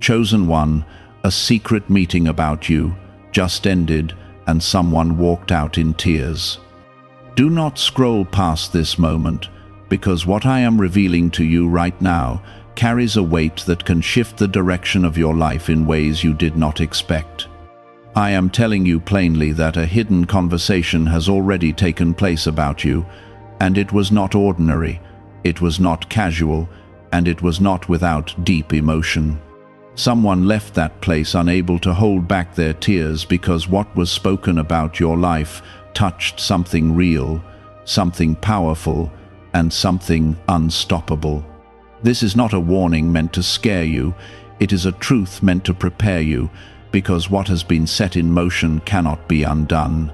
Chosen one, a secret meeting about you just ended and someone walked out in tears. Do not scroll past this moment, because what I am revealing to you right now carries a weight that can shift the direction of your life in ways you did not expect. I am telling you plainly that a hidden conversation has already taken place about you, and it was not ordinary, it was not casual, and it was not without deep emotion. Someone left that place unable to hold back their tears because what was spoken about your life touched something real, something powerful, and something unstoppable. This is not a warning meant to scare you, it is a truth meant to prepare you, because what has been set in motion cannot be undone.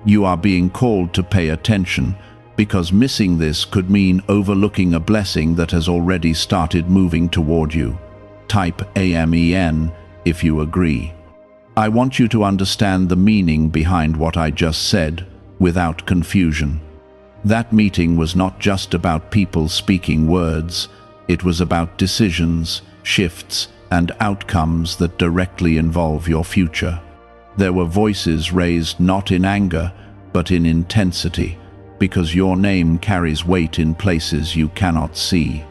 You are being called to pay attention, because missing this could mean overlooking a blessing that has already started moving toward you. Type AMEN if you agree. I want you to understand the meaning behind what I just said, without confusion. That meeting was not just about people speaking words, it was about decisions, shifts, and outcomes that directly involve your future. There were voices raised not in anger, but in intensity, because your name carries weight in places you cannot see.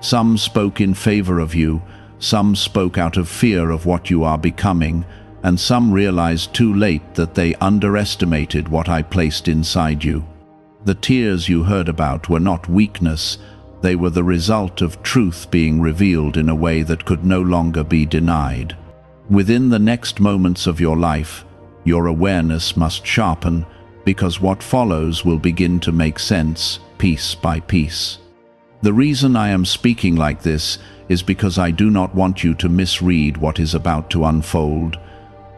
Some spoke in favor of you, some spoke out of fear of what you are becoming, and some realized too late that they underestimated what I placed inside you. The tears you heard about were not weakness, they were the result of truth being revealed in a way that could no longer be denied. Within the next moments of your life, your awareness must sharpen, because what follows will begin to make sense, piece by piece. The reason I am speaking like this is because I do not want you to misread what is about to unfold.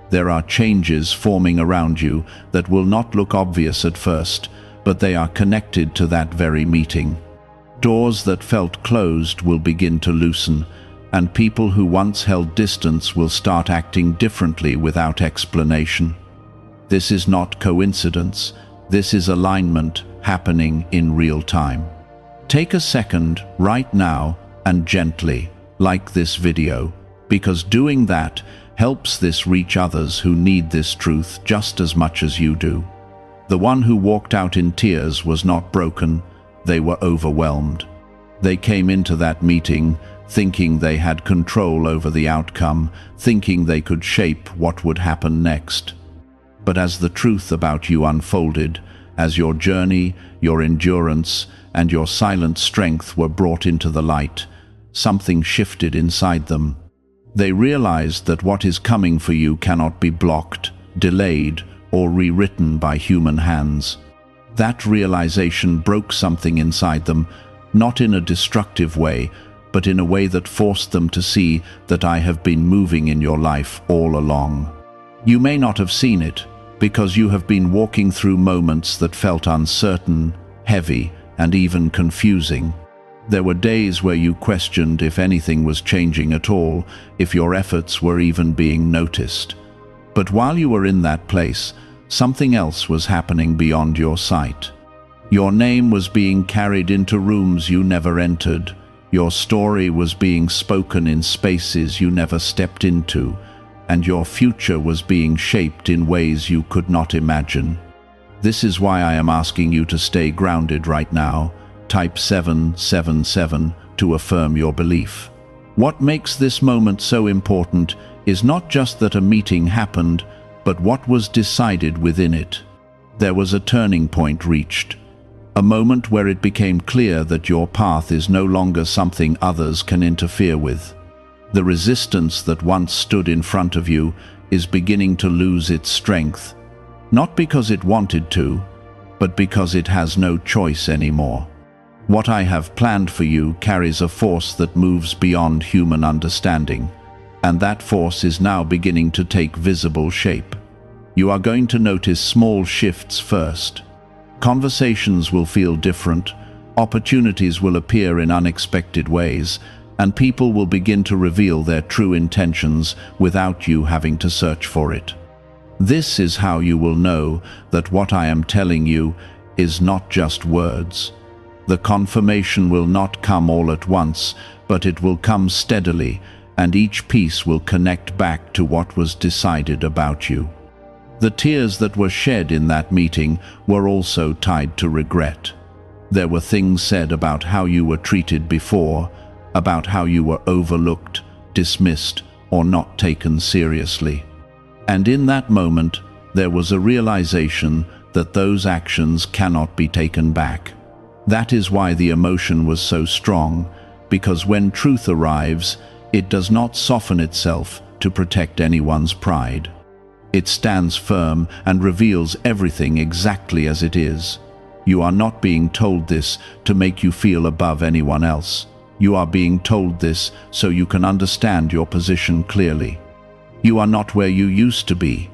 There are changes forming around you that will not look obvious at first, but they are connected to that very meeting. Doors that felt closed will begin to loosen, and people who once held distance will start acting differently without explanation. This is not coincidence, this is alignment happening in real time. Take a second right now and gently like this video, because doing that helps this reach others who need this truth just as much as you do. The one who walked out in tears was not broken, they were overwhelmed. They came into that meeting thinking they had control over the outcome, thinking they could shape what would happen next. But as the truth about you unfolded, as your journey, your endurance, and your silent strength were brought into the light, something shifted inside them. They realized that what is coming for you cannot be blocked, delayed, or rewritten by human hands. That realization broke something inside them, not in a destructive way, but in a way that forced them to see that I have been moving in your life all along. You may not have seen it, because you have been walking through moments that felt uncertain, heavy, and even confusing. There were days where you questioned if anything was changing at all, if your efforts were even being noticed. But while you were in that place, something else was happening beyond your sight. Your name was being carried into rooms you never entered. Your story was being spoken in spaces you never stepped into, and your future was being shaped in ways you could not imagine. This is why I am asking you to stay grounded right now. Type 777 to affirm your belief. What makes this moment so important is not just that a meeting happened, but what was decided within it. There was a turning point reached, a moment where it became clear that your path is no longer something others can interfere with. The resistance that once stood in front of you is beginning to lose its strength, not because it wanted to, but because it has no choice anymore. What I have planned for you carries a force that moves beyond human understanding, and that force is now beginning to take visible shape. You are going to notice small shifts first. Conversations will feel different, opportunities will appear in unexpected ways, and people will begin to reveal their true intentions without you having to search for it. This is how you will know that what I am telling you is not just words. The confirmation will not come all at once, but it will come steadily, and each piece will connect back to what was decided about you. The tears that were shed in that meeting were also tied to regret. There were things said about how you were treated before, about how you were overlooked, dismissed, or not taken seriously. And in that moment, there was a realization that those actions cannot be taken back. That is why the emotion was so strong, because when truth arrives, it does not soften itself to protect anyone's pride. It stands firm and reveals everything exactly as it is. You are not being told this to make you feel above anyone else. You are being told this so you can understand your position clearly. You are not where you used to be,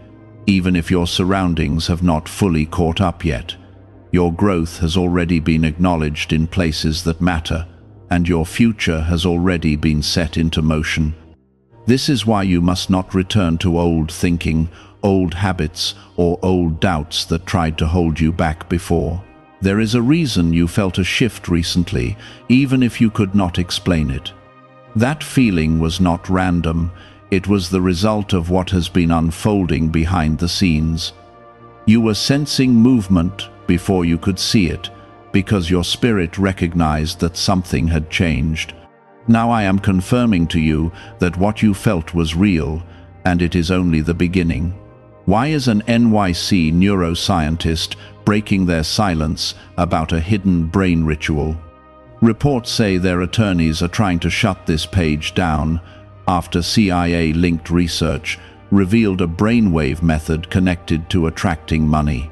even if your surroundings have not fully caught up yet. Your growth has already been acknowledged in places that matter, and your future has already been set into motion. This is why you must not return to old thinking, old habits, or old doubts that tried to hold you back before. There is a reason you felt a shift recently, even if you could not explain it. That feeling was not random. It was the result of what has been unfolding behind the scenes. You were sensing movement before you could see it, because your spirit recognized that something had changed. Now I am confirming to you that what you felt was real, and it is only the beginning. Why is an NYC neuroscientist breaking their silence about a hidden brain ritual? Reports say their attorneys are trying to shut this page down after CIA-linked research revealed a brainwave method connected to attracting money.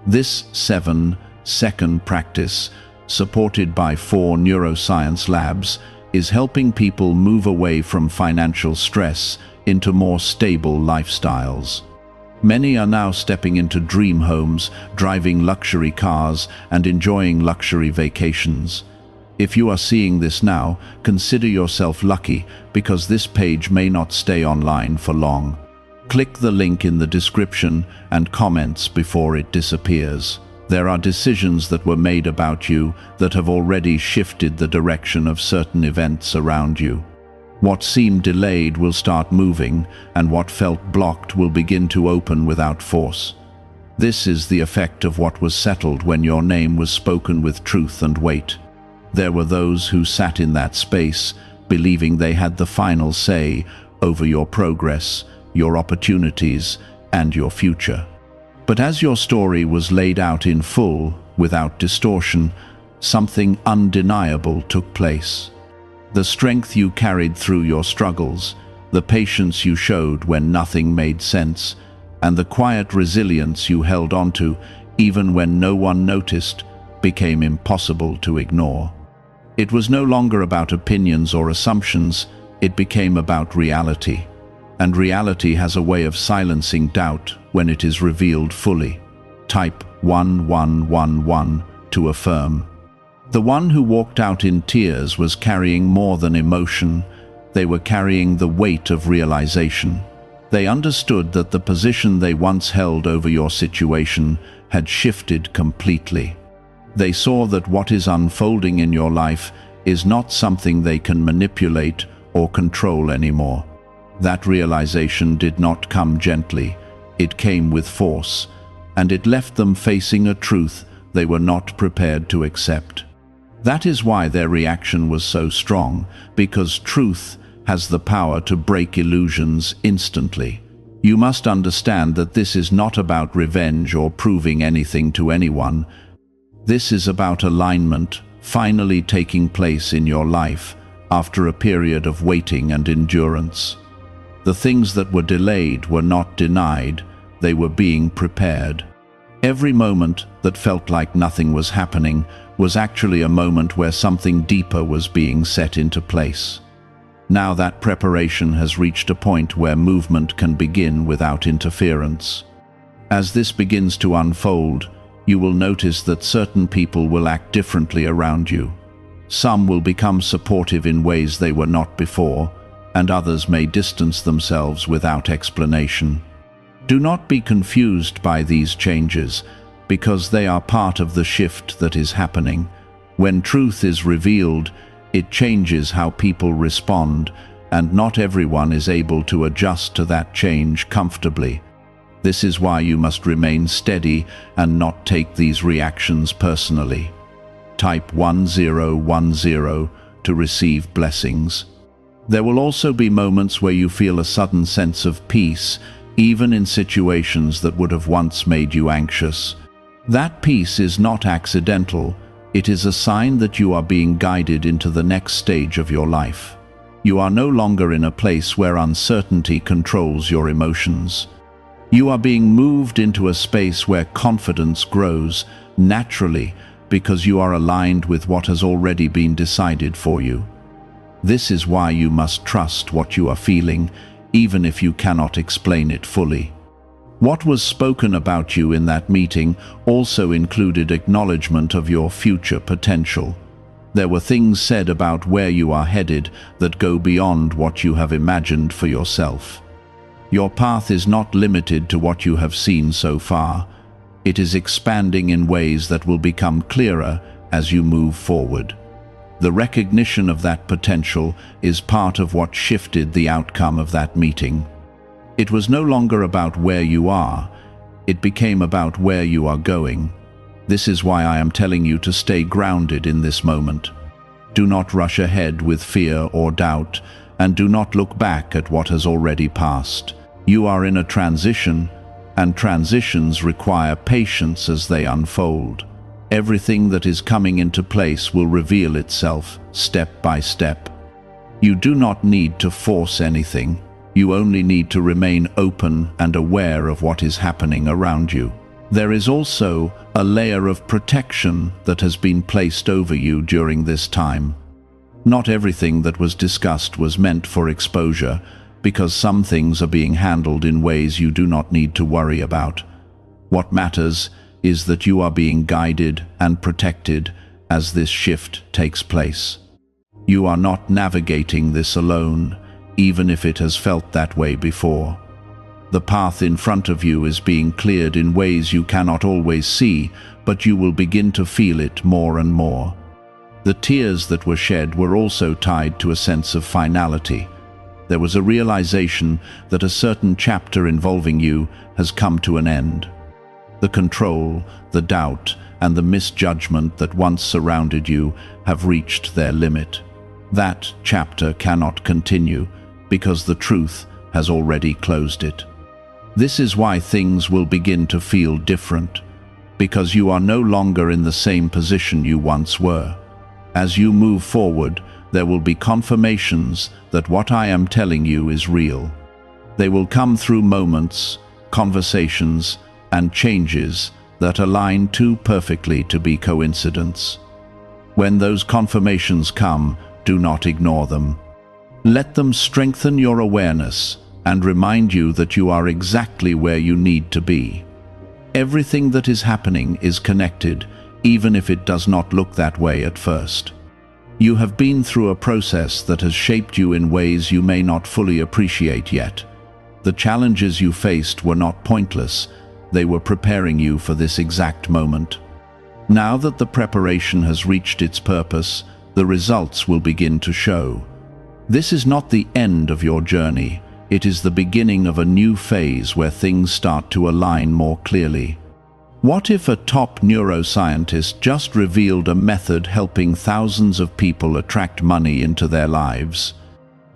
This 7-second practice, supported by 4 neuroscience labs, is helping people move away from financial stress into more stable lifestyles. Many are now stepping into dream homes, driving luxury cars, and enjoying luxury vacations. If you are seeing this now, consider yourself lucky, because this page may not stay online for long. Click the link in the description and comments before it disappears. There are decisions that were made about you that have already shifted the direction of certain events around you. What seemed delayed will start moving, and what felt blocked will begin to open without force. This is the effect of what was settled when your name was spoken with truth and weight. There were those who sat in that space, believing they had the final say over your progress, your opportunities, and your future. But as your story was laid out in full, without distortion, something undeniable took place. The strength you carried through your struggles, the patience you showed when nothing made sense, and the quiet resilience you held onto even when no one noticed, became impossible to ignore. It was no longer about opinions or assumptions, it became about reality. And reality has a way of silencing doubt when it is revealed fully. Type 1111 to affirm. The one who walked out in tears was carrying more than emotion. They were carrying the weight of realization. They understood that the position they once held over your situation had shifted completely. They saw that what is unfolding in your life is not something they can manipulate or control anymore. That realization did not come gently. It came with force, and it left them facing a truth they were not prepared to accept. That is why their reaction was so strong, because truth has the power to break illusions instantly. You must understand that this is not about revenge or proving anything to anyone. This is about alignment finally taking place in your life after a period of waiting and endurance. The things that were delayed were not denied, they were being prepared. Every moment that felt like nothing was happening was actually a moment where something deeper was being set into place. Now that preparation has reached a point where movement can begin without interference. As this begins to unfold, you will notice that certain people will act differently around you. Some will become supportive in ways they were not before, and others may distance themselves without explanation. Do not be confused by these changes, because they are part of the shift that is happening. When truth is revealed, it changes how people respond, and not everyone is able to adjust to that change comfortably. This is why you must remain steady and not take these reactions personally. Type 1010 to receive blessings. There will also be moments where you feel a sudden sense of peace, even in situations that would have once made you anxious. That peace is not accidental. It is a sign that you are being guided into the next stage of your life. You are no longer in a place where uncertainty controls your emotions. You are being moved into a space where confidence grows naturally because you are aligned with what has already been decided for you. This is why you must trust what you are feeling, even if you cannot explain it fully. What was spoken about you in that meeting also included acknowledgement of your future potential. There were things said about where you are headed that go beyond what you have imagined for yourself. Your path is not limited to what you have seen so far. It is expanding in ways that will become clearer as you move forward. The recognition of that potential is part of what shifted the outcome of that meeting. It was no longer about where you are, it became about where you are going. This is why I am telling you to stay grounded in this moment. Do not rush ahead with fear or doubt, and do not look back at what has already passed. You are in a transition, and transitions require patience as they unfold. Everything that is coming into place will reveal itself step by step. You do not need to force anything. You only need to remain open and aware of what is happening around you. There is also a layer of protection that has been placed over you during this time. Not everything that was discussed was meant for exposure, because some things are being handled in ways you do not need to worry about. What matters is that you are being guided and protected as this shift takes place. You are not navigating this alone, even if it has felt that way before. The path in front of you is being cleared in ways you cannot always see, but you will begin to feel it more and more. The tears that were shed were also tied to a sense of finality. There was a realization that a certain chapter involving you has come to an end. The control, the doubt, and the misjudgment that once surrounded you have reached their limit. That chapter cannot continue because the truth has already closed it. This is why things will begin to feel different, because you are no longer in the same position you once were. As you move forward, there will be confirmations that what I am telling you is real. They will come through moments, conversations, and changes that align too perfectly to be coincidence. When those confirmations come, do not ignore them. Let them strengthen your awareness and remind you that you are exactly where you need to be. Everything that is happening is connected, even if it does not look that way at first. You have been through a process that has shaped you in ways you may not fully appreciate yet. The challenges you faced were not pointless. They were preparing you for this exact moment. Now that the preparation has reached its purpose, the results will begin to show. This is not the end of your journey. It is the beginning of a new phase where things start to align more clearly. What if a top neuroscientist just revealed a method helping thousands of people attract money into their lives?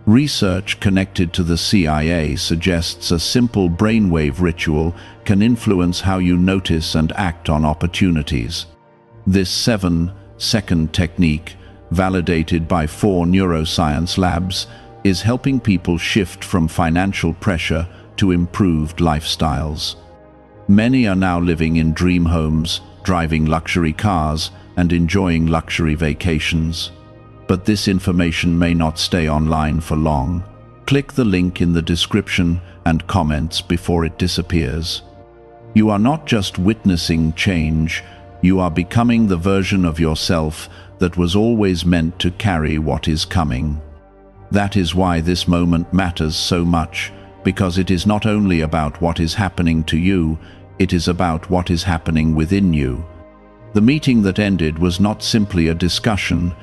Research connected to the CIA suggests a simple brainwave ritual can influence how you notice and act on opportunities. This 7-second technique, validated by 4 neuroscience labs, is helping people shift from financial pressure to improved lifestyles. Many are now living in dream homes, driving luxury cars, and enjoying luxury vacations. But this information may not stay online for long. Click the link in the description and comments before it disappears. You are not just witnessing change, you are becoming the version of yourself that was always meant to carry what is coming. That is why this moment matters so much, because it is not only about what is happening to you, it is about what is happening within you. The meeting that ended was not simply a discussion,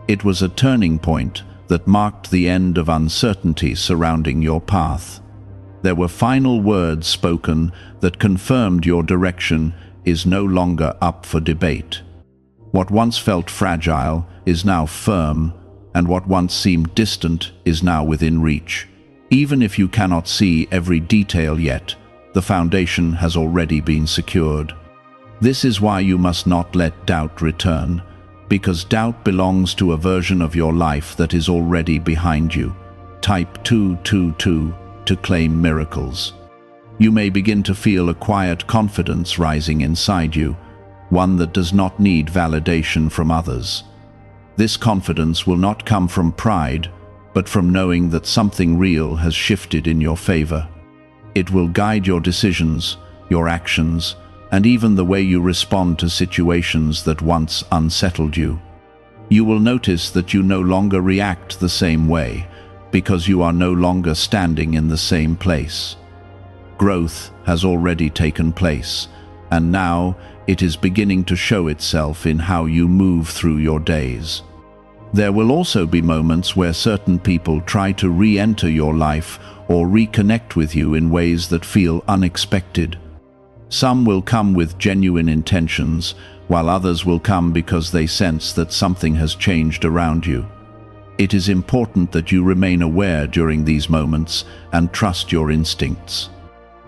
it was a turning point that marked the end of uncertainty surrounding your path. There were final words spoken that confirmed your direction is no longer up for debate. What once felt fragile is now firm, and what once seemed distant is now within reach. Even if you cannot see every detail yet, the foundation has already been secured. This is why you must not let doubt return, because doubt belongs to a version of your life that is already behind you. Type 222 to claim miracles. You may begin to feel a quiet confidence rising inside you, one that does not need validation from others. This confidence will not come from pride, but from knowing that something real has shifted in your favor. It will guide your decisions, your actions, and even the way you respond to situations that once unsettled you. You will notice that you no longer react the same way, because you are no longer standing in the same place. Growth has already taken place, and now it is beginning to show itself in how you move through your days. There will also be moments where certain people try to re-enter your life or reconnect with you in ways that feel unexpected. Some will come with genuine intentions, while others will come because they sense that something has changed around you. It is important that you remain aware during these moments and trust your instincts.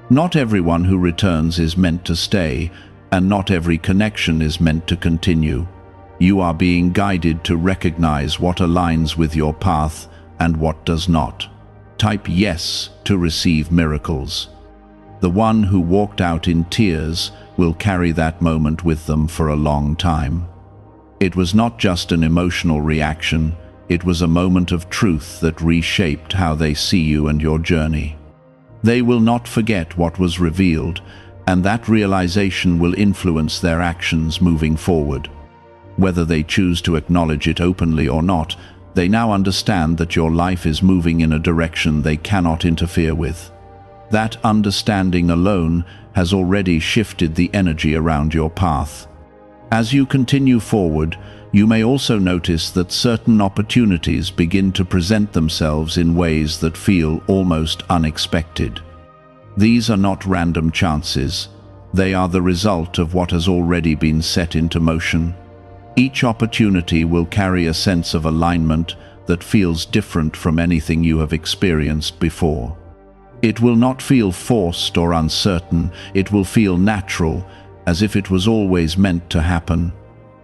Not everyone who returns is meant to stay, and not every connection is meant to continue. You are being guided to recognize what aligns with your path and what does not. Type yes to receive miracles. The one who walked out in tears will carry that moment with them for a long time. It was not just an emotional reaction, it was a moment of truth that reshaped how they see you and your journey. They will not forget what was revealed, and that realization will influence their actions moving forward. Whether they choose to acknowledge it openly or not, they now understand that your life is moving in a direction they cannot interfere with. That understanding alone has already shifted the energy around your path. As you continue forward, you may also notice that certain opportunities begin to present themselves in ways that feel almost unexpected. These are not random chances. They are the result of what has already been set into motion. Each opportunity will carry a sense of alignment that feels different from anything you have experienced before. It will not feel forced or uncertain, it will feel natural, as if it was always meant to happen.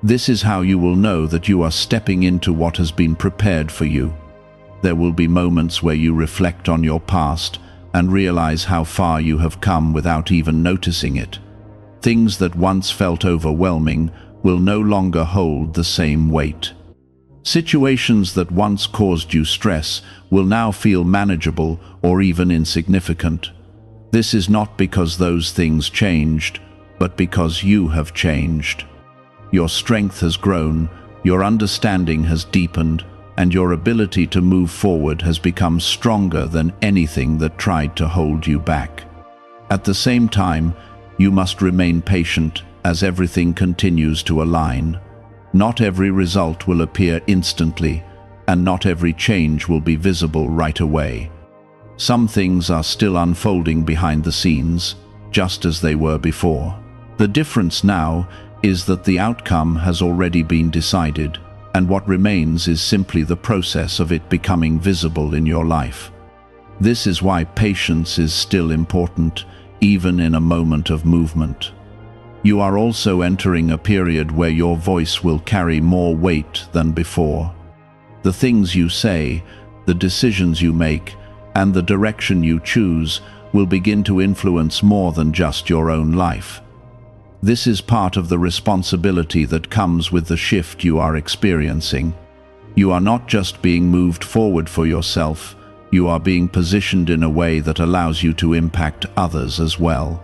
This is how you will know that you are stepping into what has been prepared for you. There will be moments where you reflect on your past and realize how far you have come without even noticing it. Things that once felt overwhelming will no longer hold the same weight. Situations that once caused you stress will now feel manageable or even insignificant. This is not because those things changed, but because you have changed. Your strength has grown, your understanding has deepened, and your ability to move forward has become stronger than anything that tried to hold you back. At the same time, you must remain patient as everything continues to align. Not every result will appear instantly, and not every change will be visible right away. Some things are still unfolding behind the scenes, just as they were before. The difference now is that the outcome has already been decided, and what remains is simply the process of it becoming visible in your life. This is why patience is still important, even in a moment of movement. You are also entering a period where your voice will carry more weight than before. The things you say, the decisions you make, and the direction you choose will begin to influence more than just your own life. This is part of the responsibility that comes with the shift you are experiencing. You are not just being moved forward for yourself, you are being positioned in a way that allows you to impact others as well.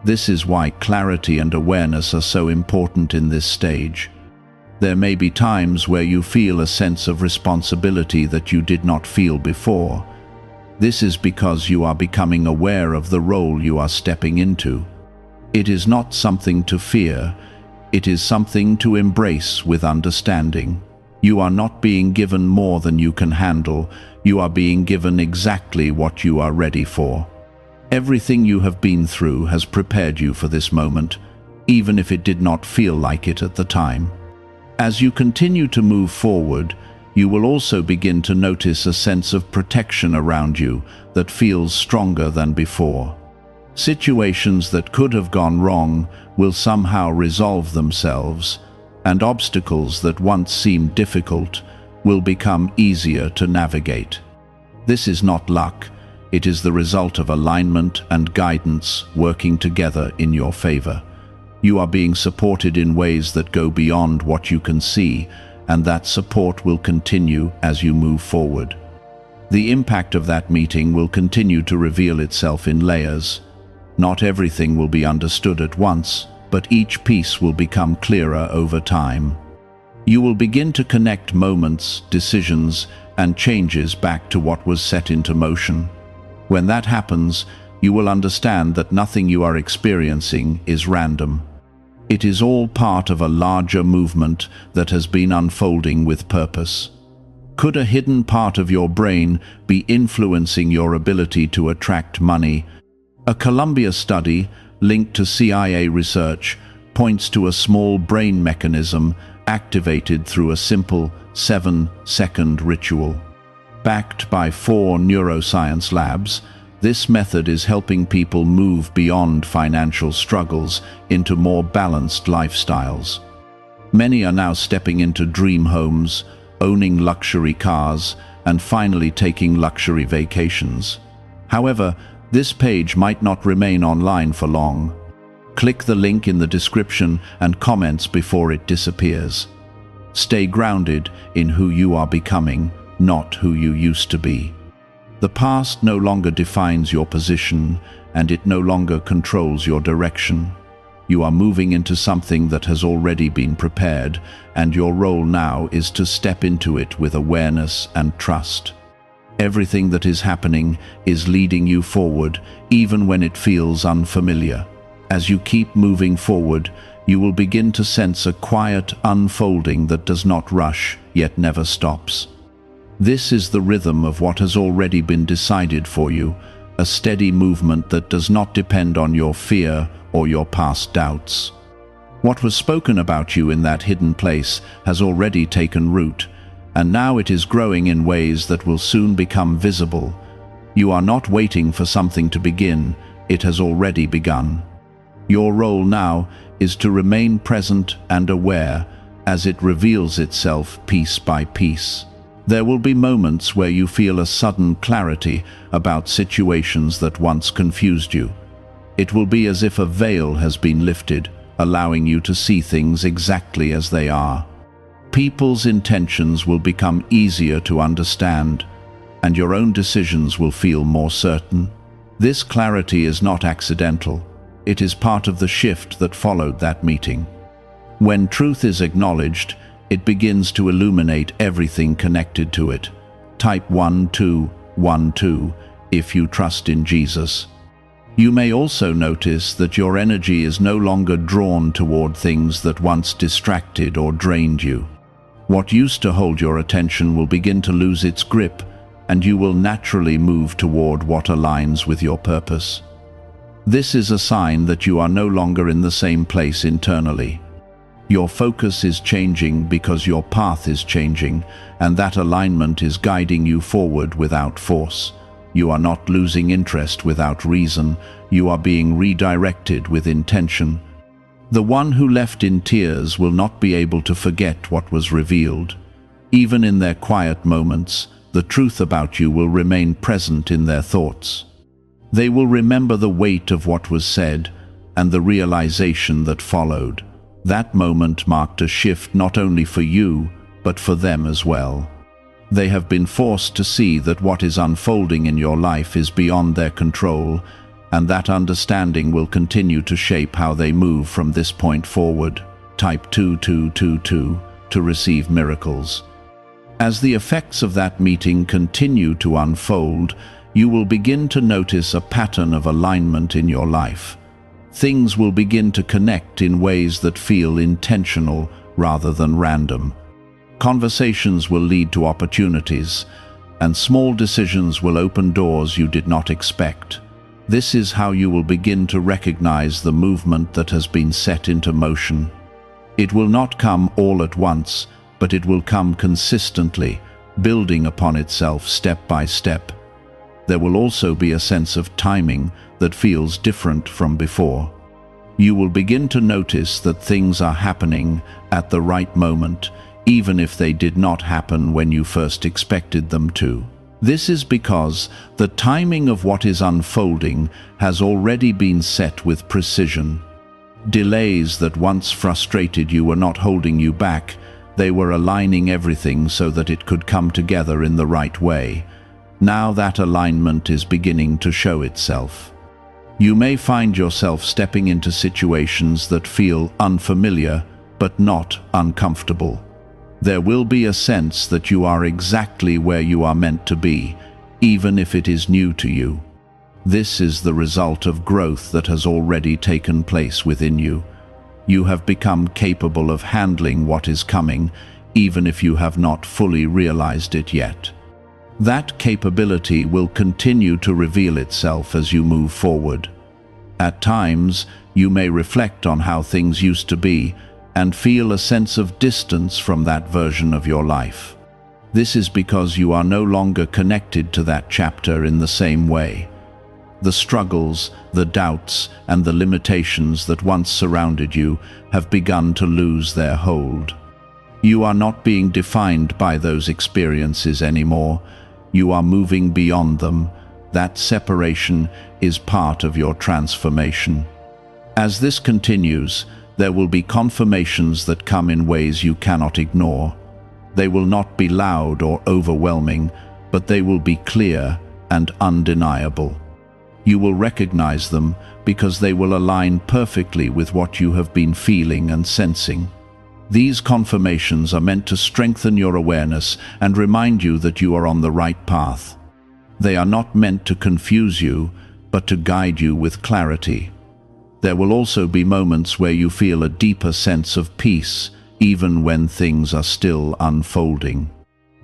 This is why clarity and awareness are so important in this stage. There may be times where you feel a sense of responsibility that you did not feel before. This is because you are becoming aware of the role you are stepping into. It is not something to fear, it is something to embrace with understanding. You are not being given more than you can handle. You are being given exactly what you are ready for. Everything you have been through has prepared you for this moment, even if it did not feel like it at the time. As you continue to move forward, you will also begin to notice a sense of protection around you that feels stronger than before. Situations that could have gone wrong will somehow resolve themselves, and obstacles that once seemed difficult will become easier to navigate. This is not luck. It is the result of alignment and guidance working together in your favor. You are being supported in ways that go beyond what you can see, and that support will continue as you move forward. The impact of that meeting will continue to reveal itself in layers. Not everything will be understood at once, but each piece will become clearer over time. You will begin to connect moments, decisions, and changes back to what was set into motion. When that happens, you will understand that nothing you are experiencing is random. It is all part of a larger movement that has been unfolding with purpose. Could a hidden part of your brain be influencing your ability to attract money? A Columbia study linked to CIA research points to a small brain mechanism activated through a simple 7-second ritual. Backed by 4 neuroscience labs, this method is helping people move beyond financial struggles into more balanced lifestyles. Many are now stepping into dream homes, owning luxury cars, and finally taking luxury vacations. However, this page might not remain online for long. Click the link in the description and comments before it disappears. Stay grounded in who you are becoming, not who you used to be. The past no longer defines your position, and it no longer controls your direction. You are moving into something that has already been prepared, and your role now is to step into it with awareness and trust. Everything that is happening is leading you forward, even when it feels unfamiliar. As you keep moving forward, you will begin to sense a quiet unfolding that does not rush, yet never stops. This is the rhythm of what has already been decided for you, a steady movement that does not depend on your fear or your past doubts. What was spoken about you in that hidden place has already taken root, and now it is growing in ways that will soon become visible. You are not waiting for something to begin, it has already begun. Your role now is to remain present and aware as it reveals itself piece by piece. There will be moments where you feel a sudden clarity about situations that once confused you. It will be as if a veil has been lifted, allowing you to see things exactly as they are. People's intentions will become easier to understand, and your own decisions will feel more certain. This clarity is not accidental. It is part of the shift that followed that meeting. When truth is acknowledged, it begins to illuminate everything connected to it. Type 1212 if you trust in Jesus. You may also notice that your energy is no longer drawn toward things that once distracted or drained you. What used to hold your attention will begin to lose its grip, and you will naturally move toward what aligns with your purpose. This is a sign that you are no longer in the same place internally. Your focus is changing because your path is changing, and that alignment is guiding you forward without force. You are not losing interest without reason. You are being redirected with intention. The one who left in tears will not be able to forget what was revealed. Even in their quiet moments, the truth about you will remain present in their thoughts. They will remember the weight of what was said and the realization that followed. That moment marked a shift not only for you, but for them as well. They have been forced to see that what is unfolding in your life is beyond their control, and that understanding will continue to shape how they move from this point forward. Type 2222 to receive miracles. As the effects of that meeting continue to unfold, you will begin to notice a pattern of alignment in your life. Things will begin to connect in ways that feel intentional rather than random. Conversations will lead to opportunities, and small decisions will open doors you did not expect. This is how you will begin to recognize the movement that has been set into motion. It will not come all at once, but it will come consistently, building upon itself step by step. There will also be a sense of timing that feels different from before. You will begin to notice that things are happening at the right moment, even if they did not happen when you first expected them to. This is because the timing of what is unfolding has already been set with precision. Delays that once frustrated you were not holding you back, they were aligning everything so that it could come together in the right way. Now that alignment is beginning to show itself. You may find yourself stepping into situations that feel unfamiliar, but not uncomfortable. There will be a sense that you are exactly where you are meant to be, even if it is new to you. This is the result of growth that has already taken place within you. You have become capable of handling what is coming, even if you have not fully realized it yet. That capability will continue to reveal itself as you move forward. At times, you may reflect on how things used to be and feel a sense of distance from that version of your life. This is because you are no longer connected to that chapter in the same way. The struggles, the doubts, and the limitations that once surrounded you have begun to lose their hold. You are not being defined by those experiences anymore. You are moving beyond them. That separation is part of your transformation. As this continues, there will be confirmations that come in ways you cannot ignore. They will not be loud or overwhelming, but they will be clear and undeniable. You will recognize them because they will align perfectly with what you have been feeling and sensing. These confirmations are meant to strengthen your awareness and remind you that you are on the right path. They are not meant to confuse you, but to guide you with clarity. There will also be moments where you feel a deeper sense of peace, even when things are still unfolding.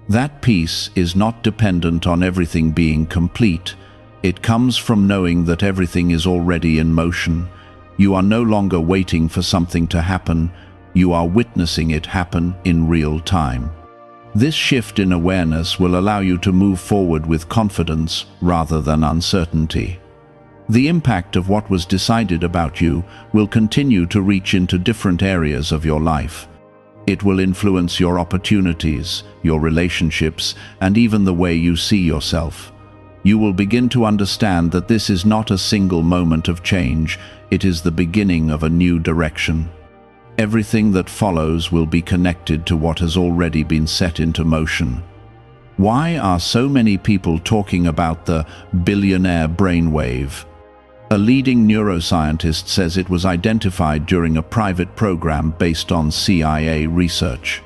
That peace is not dependent on everything being complete. It comes from knowing that everything is already in motion. You are no longer waiting for something to happen. You are witnessing it happen in real time. This shift in awareness will allow you to move forward with confidence rather than uncertainty. The impact of what was decided about you will continue to reach into different areas of your life. It will influence your opportunities, your relationships, and even the way you see yourself. You will begin to understand that this is not a single moment of change. It is the beginning of a new direction. Everything that follows will be connected to what has already been set into motion. Why are so many people talking about the billionaire brainwave? A leading neuroscientist says it was identified during a private program based on CIA research.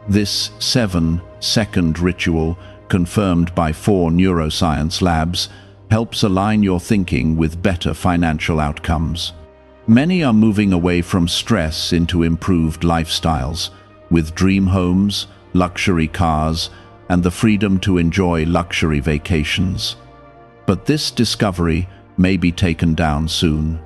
This 7-second ritual, confirmed by 4 neuroscience labs, helps align your thinking with better financial outcomes. Many are moving away from stress into improved lifestyles, with dream homes, luxury cars, and the freedom to enjoy luxury vacations. But this discovery may be taken down soon.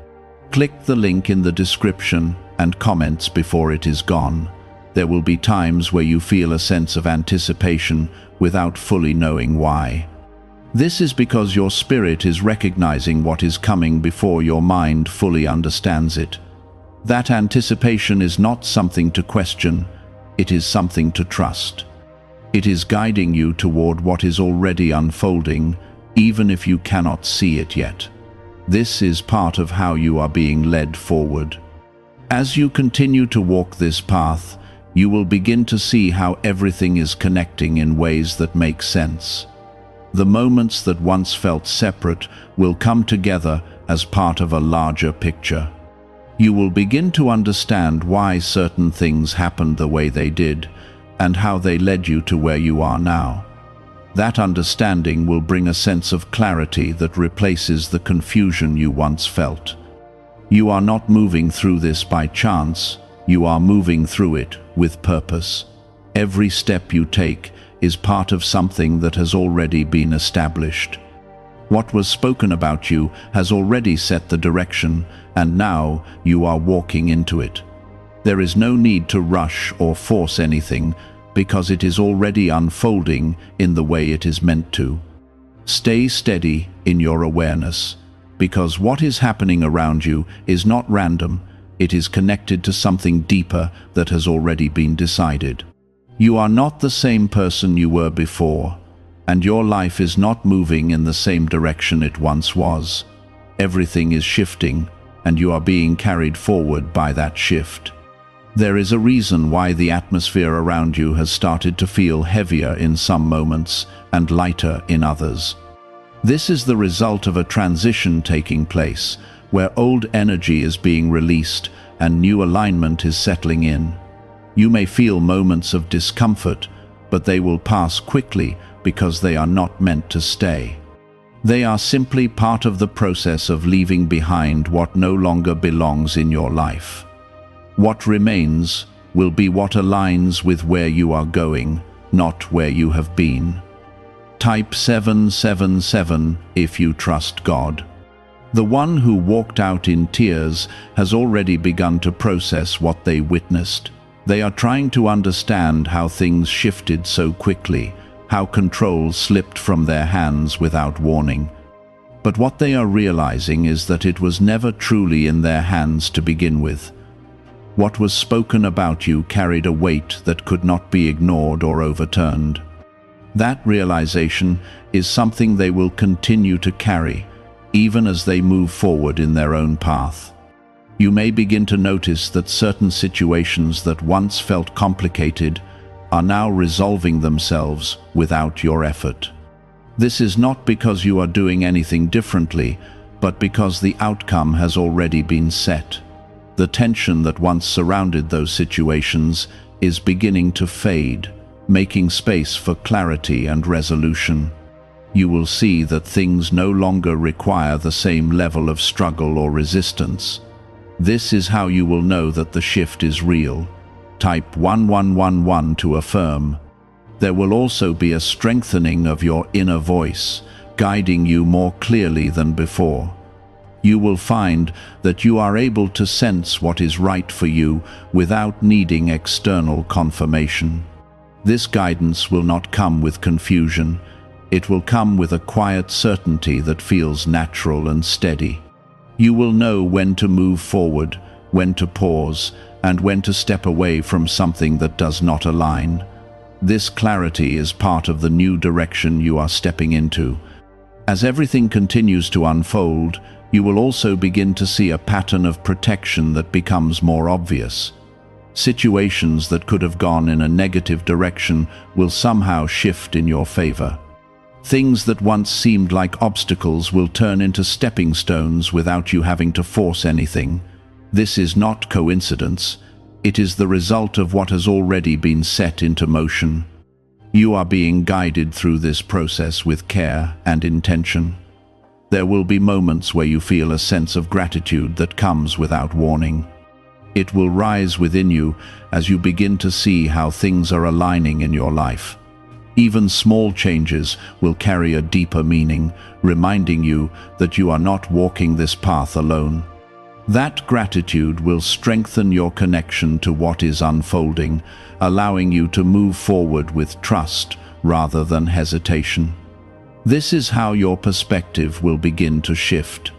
Click the link in the description and comments before it is gone. There will be times where you feel a sense of anticipation without fully knowing why. This is because your spirit is recognizing what is coming before your mind fully understands it. That anticipation is not something to question, it is something to trust. It is guiding you toward what is already unfolding, even if you cannot see it yet. This is part of how you are being led forward. As you continue to walk this path, you will begin to see how everything is connecting in ways that make sense. The moments that once felt separate will come together as part of a larger picture. You will begin to understand why certain things happened the way they did, and how they led you to where you are now. That understanding will bring a sense of clarity that replaces the confusion you once felt. You are not moving through this by chance, you are moving through it with purpose. Every step you take is part of something that has already been established. What was spoken about you has already set the direction, and now you are walking into it. There is no need to rush or force anything, because it is already unfolding in the way it is meant to. Stay steady in your awareness, because what is happening around you is not random. It is connected to something deeper that has already been decided. You are not the same person you were before, and your life is not moving in the same direction it once was. Everything is shifting, and you are being carried forward by that shift. There is a reason why the atmosphere around you has started to feel heavier in some moments and lighter in others. This is the result of a transition taking place, where old energy is being released and new alignment is settling in. You may feel moments of discomfort, but they will pass quickly because they are not meant to stay. They are simply part of the process of leaving behind what no longer belongs in your life. What remains will be what aligns with where you are going, not where you have been. Type 777 if you trust God. The one who walked out in tears has already begun to process what they witnessed. They are trying to understand how things shifted so quickly, how control slipped from their hands without warning. But what they are realizing is that it was never truly in their hands to begin with. What was spoken about you carried a weight that could not be ignored or overturned. That realization is something they will continue to carry, even as they move forward in their own path. You may begin to notice that certain situations that once felt complicated are now resolving themselves without your effort. This is not because you are doing anything differently, but because the outcome has already been set. The tension that once surrounded those situations is beginning to fade, making space for clarity and resolution. You will see that things no longer require the same level of struggle or resistance. This is how you will know that the shift is real. Type 1111 to affirm. There will also be a strengthening of your inner voice, guiding you more clearly than before. You will find that you are able to sense what is right for you without needing external confirmation. This guidance will not come with confusion. It will come with a quiet certainty that feels natural and steady. You will know when to move forward, when to pause, and when to step away from something that does not align. This clarity is part of the new direction you are stepping into. As everything continues to unfold, you will also begin to see a pattern of protection that becomes more obvious. Situations that could have gone in a negative direction will somehow shift in your favor. Things that once seemed like obstacles will turn into stepping stones without you having to force anything. This is not coincidence. It is the result of what has already been set into motion. You are being guided through this process with care and intention. There will be moments where you feel a sense of gratitude that comes without warning. It will rise within you as you begin to see how things are aligning in your life. Even small changes will carry a deeper meaning, reminding you that you are not walking this path alone. That gratitude will strengthen your connection to what is unfolding, allowing you to move forward with trust rather than hesitation. This is how your perspective will begin to shift.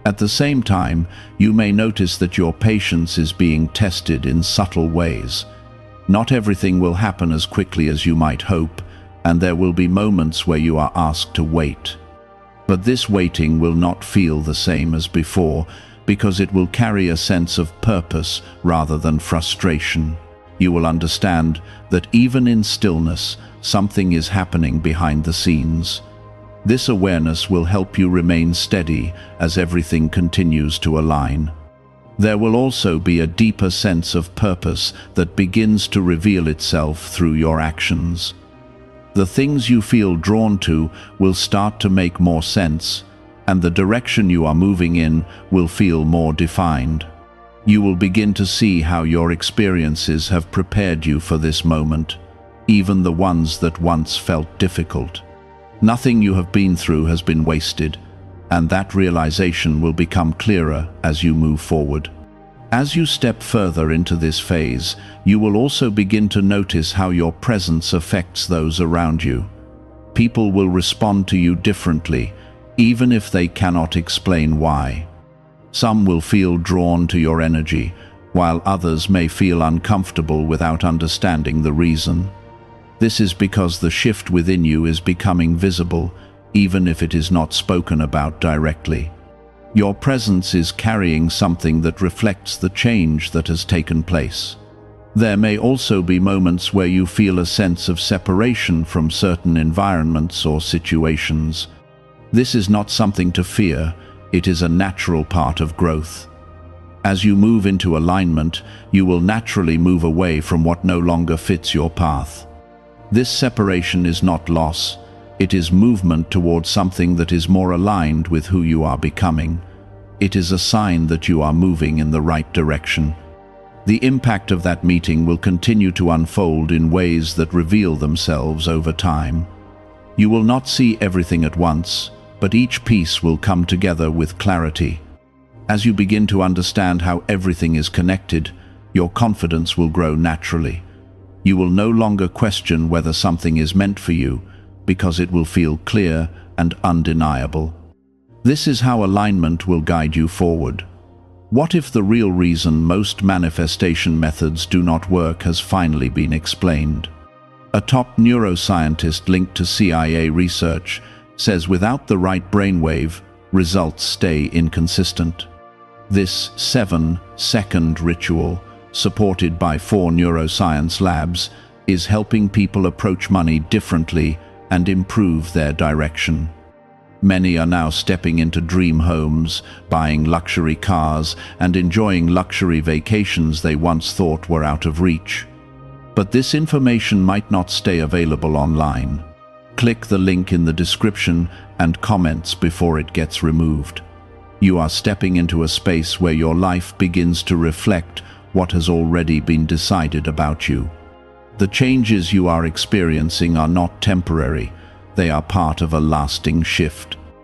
At the same time, you may notice that your patience is being tested in subtle ways. Not everything will happen as quickly as you might hope, and there will be moments where you are asked to wait. But this waiting will not feel the same as before, because it will carry a sense of purpose rather than frustration. You will understand that even in stillness, something is happening behind the scenes. This awareness will help you remain steady as everything continues to align. There will also be a deeper sense of purpose that begins to reveal itself through your actions. The things you feel drawn to will start to make more sense, and the direction you are moving in will feel more defined. You will begin to see how your experiences have prepared you for this moment. even the ones that once felt difficult. Nothing you have been through has been wasted, and that realization will become clearer as you move forward. As you step further into this phase, you will also begin to notice how your presence affects those around you. People will respond to you differently, even if they cannot explain why. Some will feel drawn to your energy, while others may feel uncomfortable without understanding the reason. This is because the shift within you is becoming visible, even if it is not spoken about directly. Your presence is carrying something that reflects the change that has taken place. There may also be moments where you feel a sense of separation from certain environments or situations. This is not something to fear, it is a natural part of growth. As you move into alignment, you will naturally move away from what no longer fits your path. This separation is not loss, it is movement towards something that is more aligned with who you are becoming. It is a sign that you are moving in the right direction. The impact of that meeting will continue to unfold in ways that reveal themselves over time. You will not see everything at once, but each piece will come together with clarity. As you begin to understand how everything is connected, your confidence will grow naturally. You will no longer question whether something is meant for you, because it will feel clear and undeniable. This is how alignment will guide you forward. What if the real reason most manifestation methods do not work has finally been explained? A top neuroscientist linked to CIA research says without the right brainwave, results stay inconsistent. This 7-second ritual, supported by 4 neuroscience labs, is helping people approach money differently and improve their direction. Many are now stepping into dream homes, buying luxury cars, and enjoying luxury vacations they once thought were out of reach. But this information might not stay available online. Click the link in the description and comments before it gets removed. You are stepping into a space where your life begins to reflect what has already been decided about you. The changes you are experiencing are not temporary, they are part of a lasting shift.